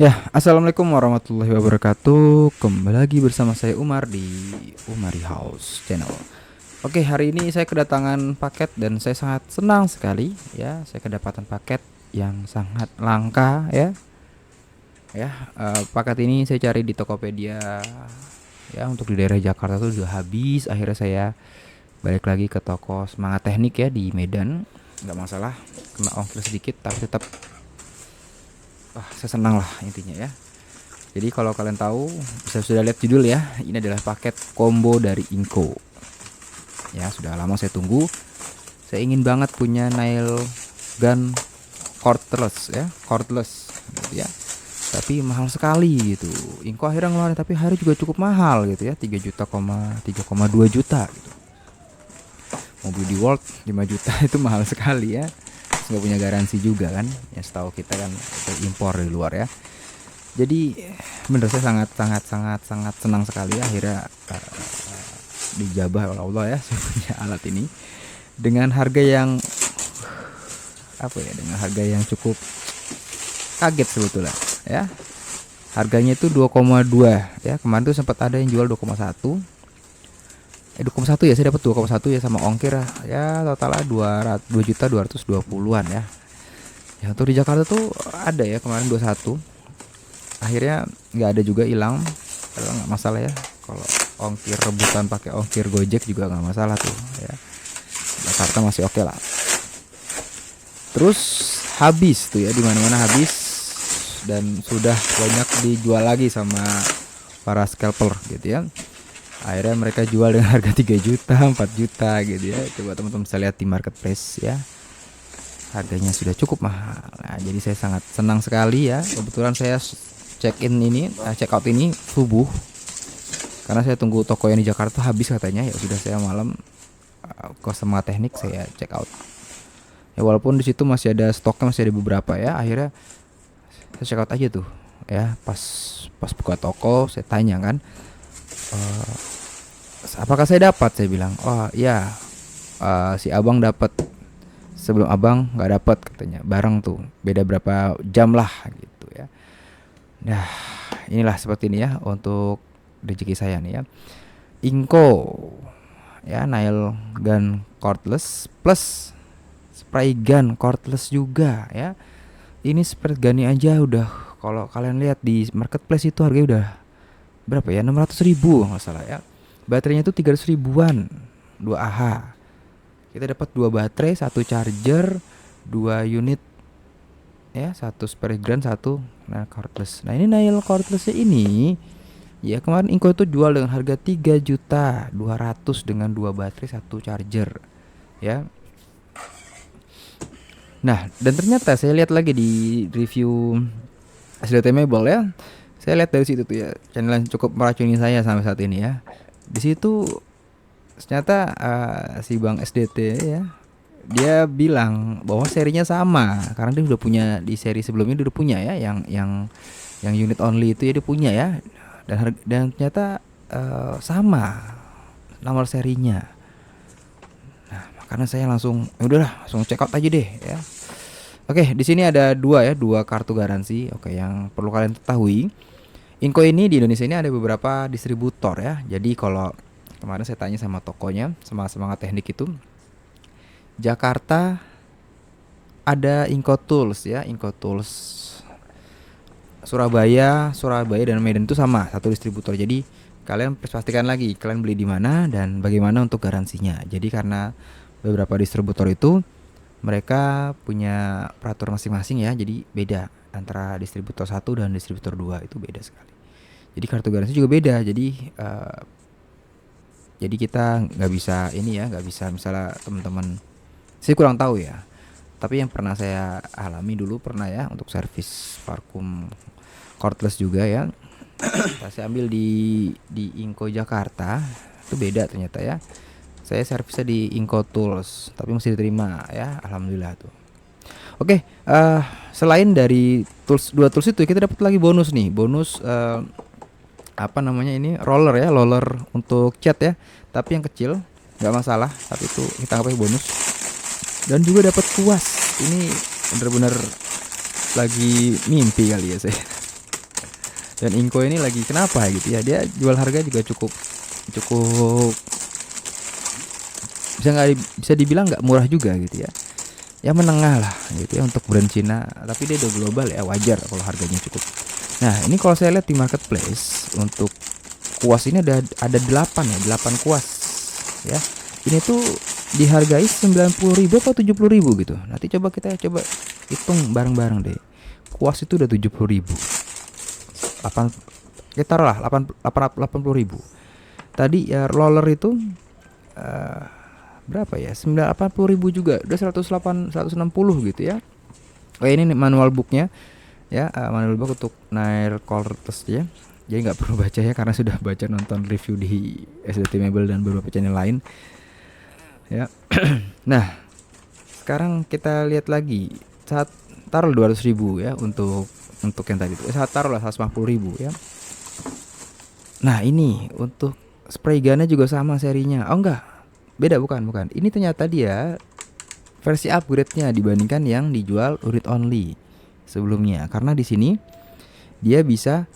Ya, assalamualaikum warahmatullahi wabarakatuh. Kembali lagi bersama saya Umar di Umari House Channel. Oke, hari ini saya kedatangan paket dan saya sangat senang sekali ya. Saya kedapatan paket yang sangat langka ya. Paket ini saya cari di Tokopedia ya, untuk di daerah Jakarta tuh udah habis. Akhirnya saya balik lagi ke toko Semangat Teknik ya di Medan. Nggak masalah, kena ongkir sedikit tapi tetap saya senang lah intinya ya. Jadi kalau kalian tahu, bisa sudah lihat judul ya, ini adalah paket combo dari Inco. Ya, sudah lama saya tunggu. Saya ingin banget punya nail gun cordless ya, cordless gitu ya. Tapi mahal sekali gitu. Inco akhirnya ngeluarin tapi hari juga cukup mahal gitu ya, 3,2 juta gitu. Mobil di World 5 juta itu mahal sekali ya. Terus nggak punya garansi juga kan. Ya setahu kita kan itu impor dari luar ya. Jadi bener saya sangat senang sekali ya, akhirnya dijabah oleh Allah ya saya punya alat ini dengan harga yang dengan harga yang cukup kaget sebetulnya ya. Harganya itu 2,2 ya. Kemarin tuh sempat ada yang jual 2,1. 2,1 ya, saya dapat 2,1 ya sama ongkir ya, totalnya 2 juta 220-an ya. Ya untuk di Jakarta tuh ada ya kemarin 21. Akhirnya nggak ada juga, hilang. Nggak masalah ya, kalau ongkir rebutan pakai ongkir Gojek juga nggak masalah tuh ya. Jakarta masih oke lah. Terus habis tuh ya, di mana-mana habis dan sudah banyak dijual lagi sama para scalper gitu ya. Akhirnya mereka jual dengan harga 3 juta 4 juta gitu ya. Coba teman-teman bisa lihat di marketplace ya, harganya sudah cukup mahal. Nah, jadi saya sangat senang sekali ya. Kebetulan saya check out ini subuh karena saya tunggu toko yang di Jakarta habis katanya. Ya sudah, saya malam ke Semangat Teknik saya check out ya, walaupun di situ masih ada stoknya, masih ada beberapa ya. Akhirnya saya check out aja tuh ya. Pas buka toko saya tanya kan, apakah saya dapat? Saya bilang, oh ya, si abang dapat, sebelum abang nggak dapat katanya, bareng tuh beda berapa jam lah gitu ya. Nah, inilah seperti ini ya untuk rezeki saya nih ya. Inco ya, nail gun cordless plus spray gun cordless juga ya. Ini spray gun aja udah, kalau kalian lihat di marketplace itu harganya udah berapa ya, 600.000 nggak salah ya. Baterainya itu 300 ribuan, 2 Ah. Kita dapat 2 baterai, 1 charger, 2 unit ya, 1 spray gun, 1 nail cordless. Nah ini nail cordlessnya ini ya, kemarin Inco itu jual dengan harga 3.200.000 dengan 2 baterai, 1 charger ya. Nah, dan ternyata saya lihat lagi di review SDT Mebel ya. Saya lihat dari situ tuh ya, channel yang cukup meracuni saya sampai saat ini ya. Di situ ternyata si Bang SDT ya, dia bilang bahwa serinya sama karena dia udah punya di seri sebelumnya, dia udah punya ya, yang unit only itu ya dia punya ya. Dan ternyata sama nomor serinya. Nah, makanya saya langsung ya udahlah, langsung check out aja deh ya. Oke, di sini ada dua kartu garansi. Oke, yang perlu kalian ketahui, Inco ini di Indonesia ini ada beberapa distributor ya. Jadi kalau kemarin saya tanya sama tokonya, sama Semangat Teknik itu, Jakarta ada Inco Tools ya, Inco Tools. Surabaya dan Medan itu sama, satu distributor. Jadi kalian pastikan lagi kalian beli di mana dan bagaimana untuk garansinya. Jadi karena beberapa distributor itu mereka punya peraturan masing-masing ya, jadi beda antara distributor 1 dan distributor 2 itu beda sekali. Jadi kartu garansi juga beda. Jadi kita nggak bisa ini ya, nggak bisa misalnya teman-teman, saya kurang tahu ya. Tapi yang pernah saya alami dulu pernah ya, untuk servis vakum cordless juga ya. Saya ambil di Inco Jakarta itu beda ternyata ya. Saya servisnya di Inco Tools tapi masih diterima ya, alhamdulillah tuh. Oke, selain dari dua tools itu kita dapat lagi bonus nih, bonus apa namanya ini, roller ya, roller untuk cat ya, tapi yang kecil nggak masalah, tapi itu kita pakai bonus. Dan juga dapat kuas, ini bener-bener lagi mimpi kali ya saya. Dan Inco ini lagi kenapa gitu ya, dia jual harga juga cukup cukup bisa dibilang nggak murah juga gitu ya, ya menengah lah gitu ya untuk brand Cina, tapi dia udah global ya, wajar kalau harganya cukup. Nah ini kalau saya lihat di marketplace untuk kuas ini ada 8 ya, 8 kuas ya. Ini tuh dihargai 90.000 atau 70.000 gitu. Nanti kita coba hitung bareng-bareng deh. Kuas itu udah 70.000. 8, kita taruhlah 80.000. Tadi ya roller itu berapa ya, 80.000 juga, udah 160 gitu ya. Oh ini manual booknya ya, manual book untuk Nair Cortex ya. Jadi nggak perlu baca ya, karena sudah baca nonton review di SDT Mebel dan beberapa channel lain ya. Nah sekarang kita lihat lagi, saat taruh 200.000 ya untuk yang tadi itu, saat taruh lah 150.000 ya. Nah ini untuk spray gunnya juga sama serinya. Oh enggak, beda, bukan. Ini ternyata dia versi upgrade-nya dibandingkan yang dijual read only sebelumnya. Karena di sini dia bisa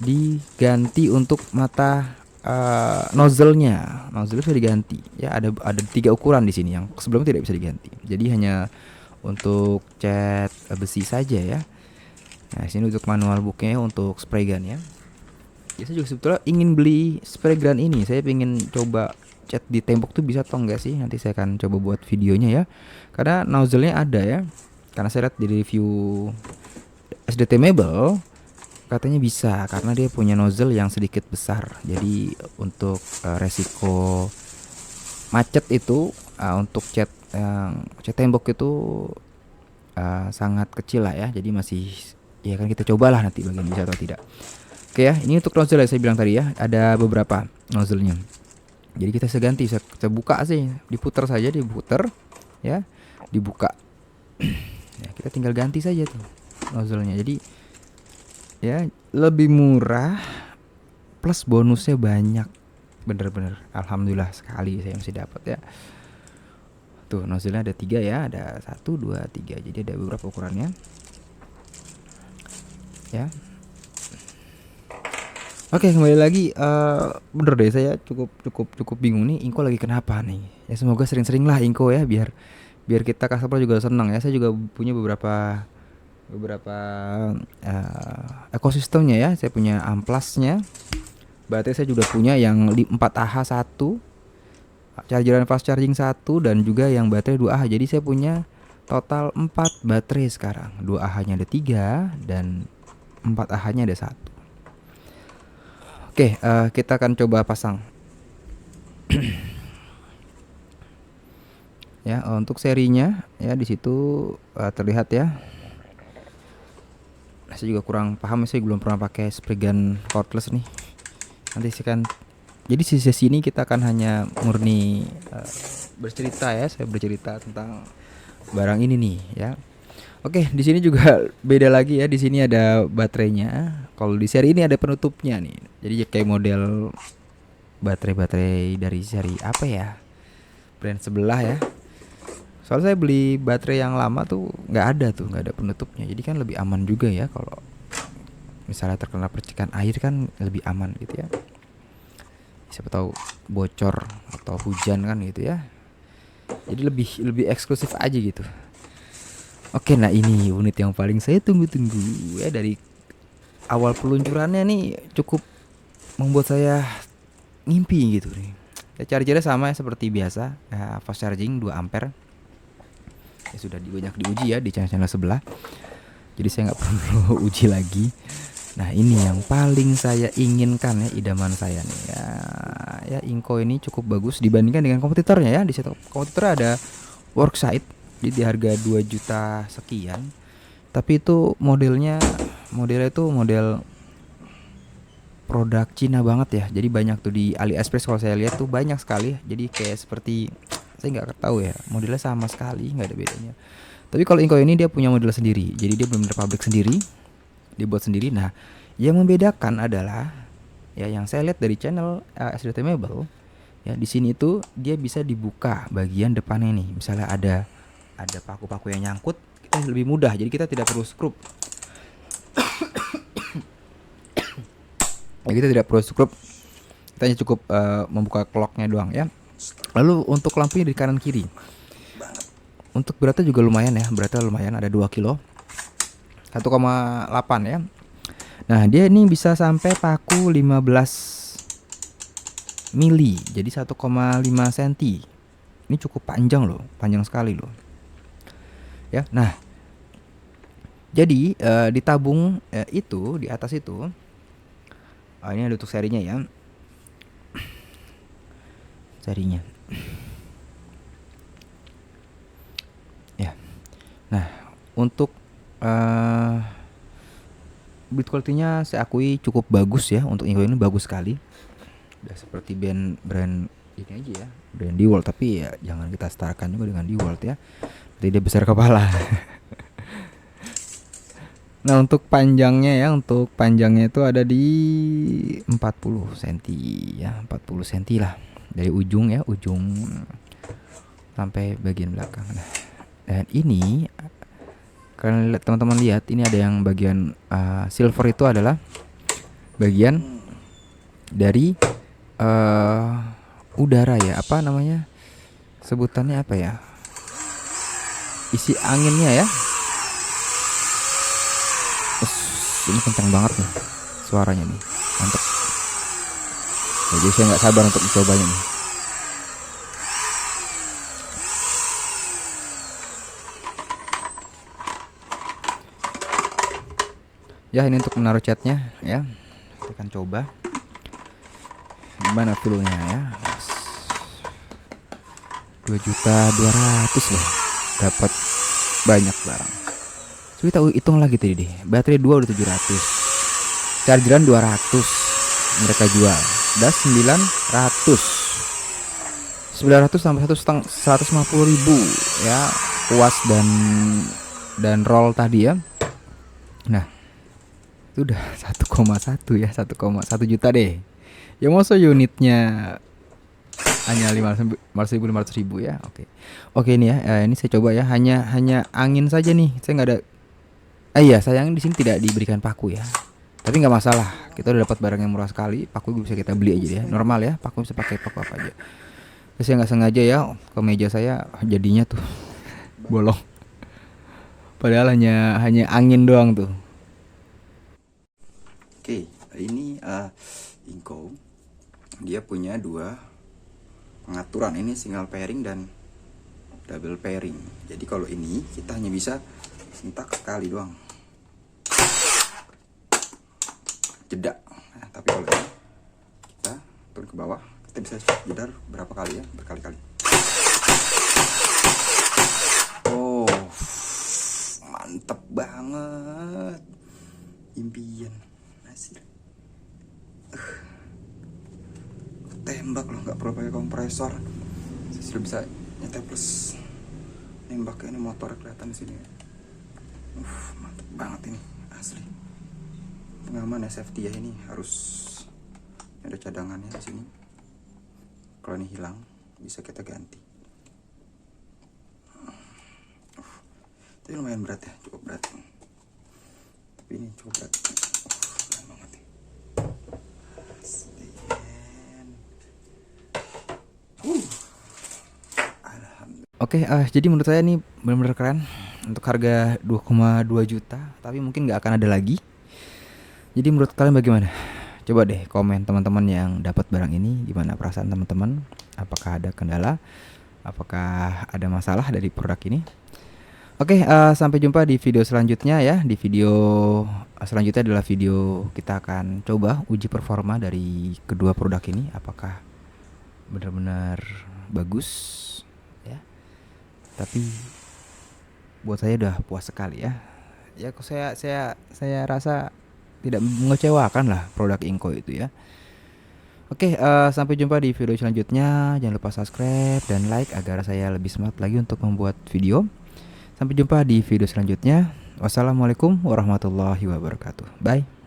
diganti untuk mata nozzle-nya. Nozzle bisa diganti. Ya ada 3 ukuran di sini, yang sebelumnya tidak bisa diganti. Jadi hanya untuk cat besi saja ya. Nah, sini untuk manual booknya untuk spray gun ya. Ya, saya juga sebetulnya ingin beli spray gun ini. Saya ingin coba cat di tembok tuh bisa atau enggak sih. Nanti saya akan coba buat videonya ya. Karena nozzle-nya ada ya. Karena saya lihat di review SDT Mebel katanya bisa, karena dia punya nozzle yang sedikit besar. Jadi untuk resiko macet itu untuk cat tembok itu sangat kecil lah ya. Jadi masih ya kan, kita cobalah nanti bagian bisa atau tidak. Oke ya, ini untuk nozzle ya, saya bilang tadi ya, ada beberapa nozzle-nya. Jadi kita bisa ganti, saya buka sih, diputar saja, diputar ya, dibuka. Ya, kita tinggal ganti saja tuh nozzle-nya. Jadi ya lebih murah plus bonusnya banyak, bener-bener alhamdulillah sekali saya masih dapat ya. Tuh nozzle-nya ada 3 ya, ada 1, 2, 3, jadi ada beberapa ukurannya ya. Oke, kembali lagi, bener deh, saya cukup bingung nih, Inco lagi kenapa nih ya. Semoga sering-sering lah Inco ya, biar kita customer juga senang ya. Saya juga punya beberapa ekosistemnya ya. Saya punya amplasnya, baterai saya juga punya yang 4Ah 1, chargeran fast charging 1, dan juga yang baterai 2Ah. Jadi saya punya total 4 baterai sekarang. 2Ah nya ada 3 dan 4Ah nya ada 1. Oke, kita akan coba pasang ya. Untuk serinya ya di situ terlihat ya. Saya juga kurang paham, saya belum pernah pakai spray gun cordless nih. Nanti saya kan, jadi sesi ini kita akan hanya murni bercerita ya. Saya bercerita tentang barang ini nih ya. Oke, di sini juga beda lagi ya. Di sini ada baterainya. Kalau di seri ini ada penutupnya nih. Jadi kayak model baterai dari seri apa ya, brand sebelah ya. Soalnya saya beli baterai yang lama tuh nggak ada penutupnya. Jadi kan lebih aman juga ya, kalau misalnya terkena percikan air kan lebih aman gitu ya. Siapa tahu bocor atau hujan kan gitu ya. Jadi lebih eksklusif aja gitu. Oke, nah ini unit yang paling saya tunggu-tunggu ya. Dari awal peluncurannya nih cukup membuat saya ngimpi gitu nih. Ya, chargernya sama ya, seperti biasa ya, fast charging 2 ampere. Ya sudah banyak diuji ya di channel sebelah. Jadi saya nggak perlu uji lagi. Nah ini yang paling saya inginkan ya, idaman saya nih ya. Ya Inco ini cukup bagus dibandingkan dengan kompetitornya ya. Di situ kompetitornya ada Worksite di harga 2 juta sekian. Tapi itu modelnya itu model produk Cina banget ya. Jadi banyak tuh di AliExpress, kalau saya lihat tuh banyak sekali. Jadi kayak seperti, saya nggak tahu ya, modelnya sama sekali, nggak ada bedanya. Tapi kalau Inco ini dia punya model sendiri. Jadi dia benar-benar pabrik sendiri, dibuat sendiri. Nah yang membedakan adalah ya, yang saya lihat dari channel SDT Mebel ya, di sini itu dia bisa dibuka bagian depannya nih. Misalnya ada paku-paku yang nyangkut, kita lebih mudah. Jadi kita tidak perlu skrup. Ya, kita tidak perlu skrup, kita hanya cukup membuka clocknya doang ya. Lalu untuk lampunya di kanan kiri. Untuk beratnya juga lumayan ya, beratnya lumayan, ada 2 kilo 1,8 ya. Nah, dia ini bisa sampai paku 15 mili, jadi 1,5 cm. Ini cukup panjang loh, panjang sekali loh. Ya, nah, jadi di tabung itu, di atas itu, ini ada untuk serinya ya. Serinya. Ya. Nah, untuk build quality-nya saya akui cukup bagus ya. Untuk Inco ini bagus sekali. Udah seperti brand ini aja ya, brand DeWalt, tapi ya jangan kita setarakan juga dengan DeWalt ya. Nanti dia besar kepala. Nah, untuk panjangnya itu ada di 40 cm ya, 40 cm lah. Dari ujung ya, ujung sampai bagian belakang. Nah, dan ini kalian teman-teman lihat, ini ada yang bagian silver itu adalah bagian dari udara ya, apa namanya, sebutannya apa ya, isi anginnya ya. Ini kencang banget nih suaranya nih, mantap. Jadi saya nggak sabar untuk mencobanya nih. Ya, ini untuk menaruh catnya ya. Kita akan coba gimana feelnya ya. 2.200.000 loh, dapat banyak barang. So, kita hitung lagi tadi deh. Baterai 2 udah 700, chargeran 200 mereka jual, das 900 sampai 150.000 ya, puas dan roll tadi ya. Nah, itu udah 1,1 ya, 1,1 juta deh ya. Masa unitnya hanya 500.000 ya. Oke, ini ya, ini saya coba ya, hanya angin saja nih, saya nggak ada. Iya, sayang di sini tidak diberikan paku ya. Tapi nggak masalah, kita udah dapat barang yang murah sekali. Paku bisa kita beli aja ya, normal ya. Paku bisa pakai paku apa aja. Terus saya nggak sengaja ya, ke meja saya jadinya tuh bolong. Padahal hanya angin doang tuh. Oke, ini Inco. Dia punya 2 pengaturan, ini single pairing dan double pairing. Jadi kalau ini kita hanya bisa sentak sekali doang, jeda. Nah, tapi kalau ini kita turun ke bawah, kita bisa jedar berapa kali ya, berkali-kali. Oh, mantep banget, impian hasil. Tembak loh, nggak perlu pakai kompresor. Saya sudah bisa nyetel plus nembak. Ini motor kelihatan di sini. Mantap banget ini asli. Pengaman ya, safety ya, ini harus ada cadangannya di sini. Kalau ini hilang bisa kita ganti. Tapi lumayan berat ya, cukup berat. Tapi ini cukup berat. Keren banget ya. Oke, jadi menurut saya ini benar-benar keren untuk harga 2,2 juta, tapi mungkin nggak akan ada lagi. Jadi menurut kalian bagaimana? Coba deh komen teman-teman yang dapat barang ini, gimana perasaan teman-teman? Apakah ada kendala? Apakah ada masalah dari produk ini? Oke, sampai jumpa di video selanjutnya ya. Di video selanjutnya adalah video kita akan coba uji performa dari kedua produk ini, apakah benar-benar bagus ya. Tapi buat saya udah puas sekali ya. Ya, kok saya rasa tidak mengecewakan lah produk Inco itu ya. Oke, sampai jumpa di video selanjutnya. Jangan lupa subscribe dan like agar saya lebih semangat lagi untuk membuat video. Sampai jumpa di video selanjutnya. Wassalamualaikum warahmatullahi wabarakatuh. Bye.